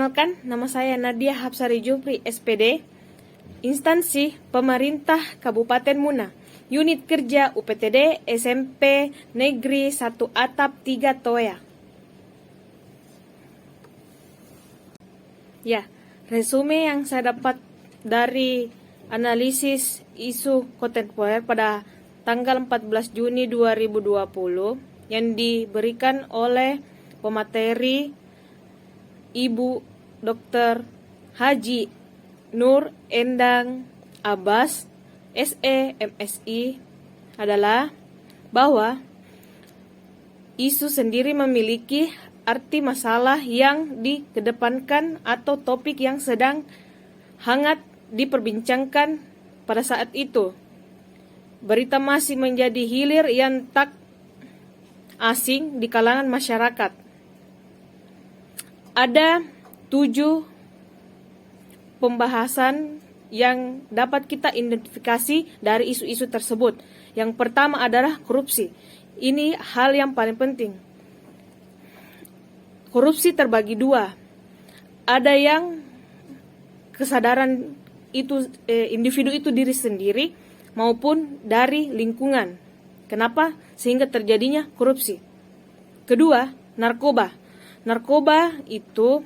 Perkenalkan, nama saya Nadia Hapsari Jupri, SPD, Instansi Pemerintah Kabupaten Muna, Unit Kerja UPTD SMP Negeri 1 Atap 3 Toya. Ya, resume yang saya dapat dari analisis isu kontemporer pada tanggal 14 Juni 2020 yang diberikan oleh pemateri Ibu Dr. Haji Nur Endang Abbas, SE MSI, adalah bahwa isu sendiri memiliki arti masalah yang dikedepankan atau topik yang sedang hangat diperbincangkan pada saat itu. Berita masih menjadi hilir yang tak asing di kalangan masyarakat. Ada 7 pembahasan yang dapat kita identifikasi dari isu-isu tersebut. Yang pertama adalah korupsi. Ini hal yang paling penting. Korupsi terbagi 2. Ada yang kesadaran itu individu itu diri sendiri maupun dari lingkungan. Kenapa? Sehingga terjadinya korupsi. Kedua, narkoba. Narkoba itu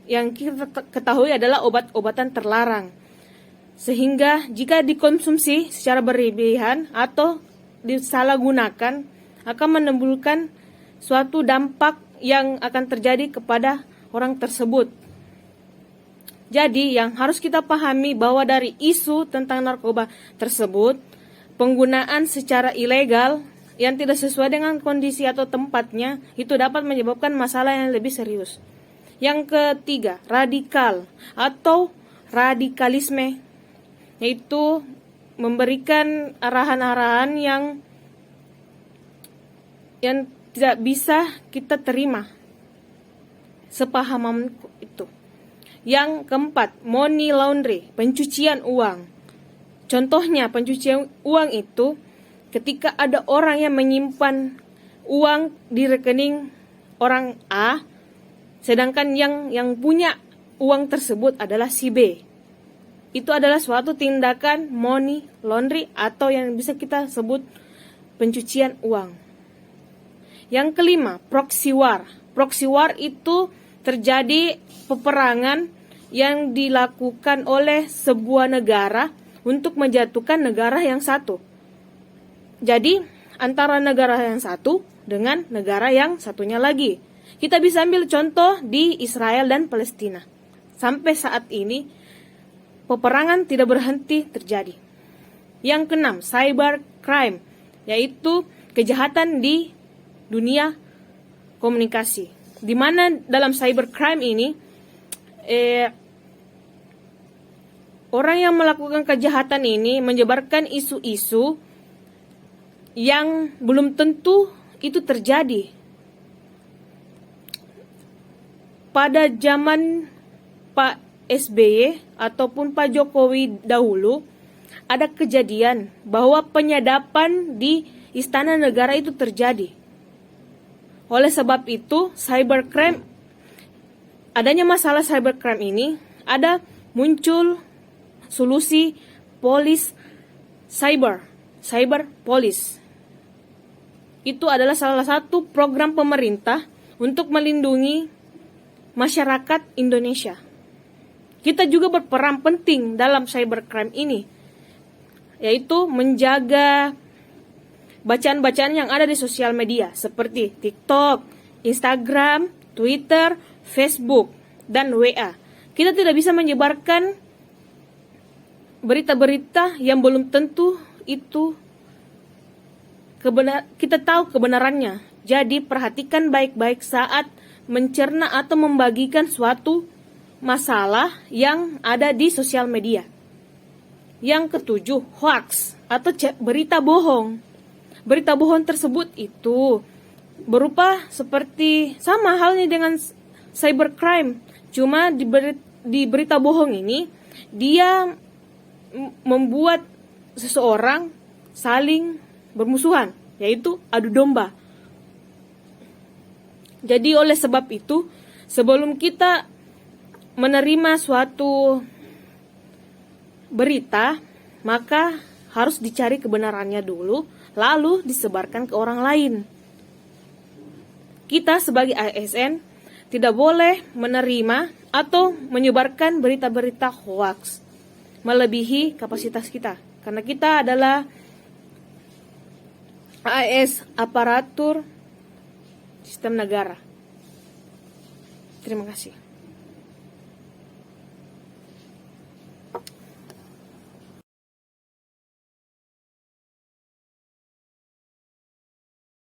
yang kita ketahui adalah obat-obatan terlarang. Sehingga jika dikonsumsi secara berlebihan atau disalahgunakan akan menimbulkan suatu dampak yang akan terjadi kepada orang tersebut. Jadi yang harus kita pahami bahwa dari isu tentang narkoba tersebut, penggunaan secara ilegal yang tidak sesuai dengan kondisi atau tempatnya itu dapat menyebabkan masalah yang lebih serius. Yang ketiga, radikal atau radikalisme, yaitu memberikan arahan-arahan yang tidak bisa kita terima sepahaman itu. Yang keempat, money laundry, pencucian uang. Contohnya pencucian uang itu ketika ada orang yang menyimpan uang di rekening orang A, sedangkan yang punya uang tersebut adalah si B. Itu adalah suatu tindakan money laundry atau yang bisa kita sebut pencucian uang. Yang kelima, proxy war. Proxy war itu terjadi peperangan yang dilakukan oleh sebuah negara untuk menjatuhkan negara yang satu. Jadi, antara negara yang satu dengan negara yang satunya lagi. Kita bisa ambil contoh di Israel dan Palestina. Sampai saat ini, peperangan tidak berhenti terjadi. Yang keenam, cyber crime, yaitu kejahatan di dunia komunikasi. Di mana dalam cyber crime ini, orang yang melakukan kejahatan ini menyebarkan isu-isu yang belum tentu itu terjadi. Pada zaman Pak SBY ataupun Pak Jokowi dahulu, ada kejadian bahwa penyadapan di Istana Negara itu terjadi. Oleh sebab itu, cybercrime, adanya masalah cybercrime ini, ada muncul solusi polis cyber police. Itu adalah salah satu program pemerintah untuk melindungi masyarakat Indonesia. Kita juga berperan penting dalam cybercrime ini, yaitu menjaga bacaan-bacaan yang ada di sosial media seperti TikTok, Instagram, Twitter, Facebook, dan WA. Kita tidak bisa menyebarkan berita-berita yang belum tentu itu kita tahu kebenarannya. Jadi perhatikan baik-baik saat mencerna atau membagikan suatu masalah yang ada di sosial media. Yang ketujuh, hoax atau berita bohong. Berita bohong tersebut itu berupa seperti sama halnya dengan cybercrime. Cuma di berita bohong ini dia membuat seseorang saling bermusuhan, yaitu adu domba. Jadi oleh sebab itu, sebelum kita menerima suatu berita, maka harus dicari kebenarannya dulu, lalu disebarkan ke orang lain. Kita sebagai ASN tidak boleh menerima atau menyebarkan berita-berita hoax melebihi kapasitas kita, karena kita adalah AS, aparatur sistem negara. Terima kasih.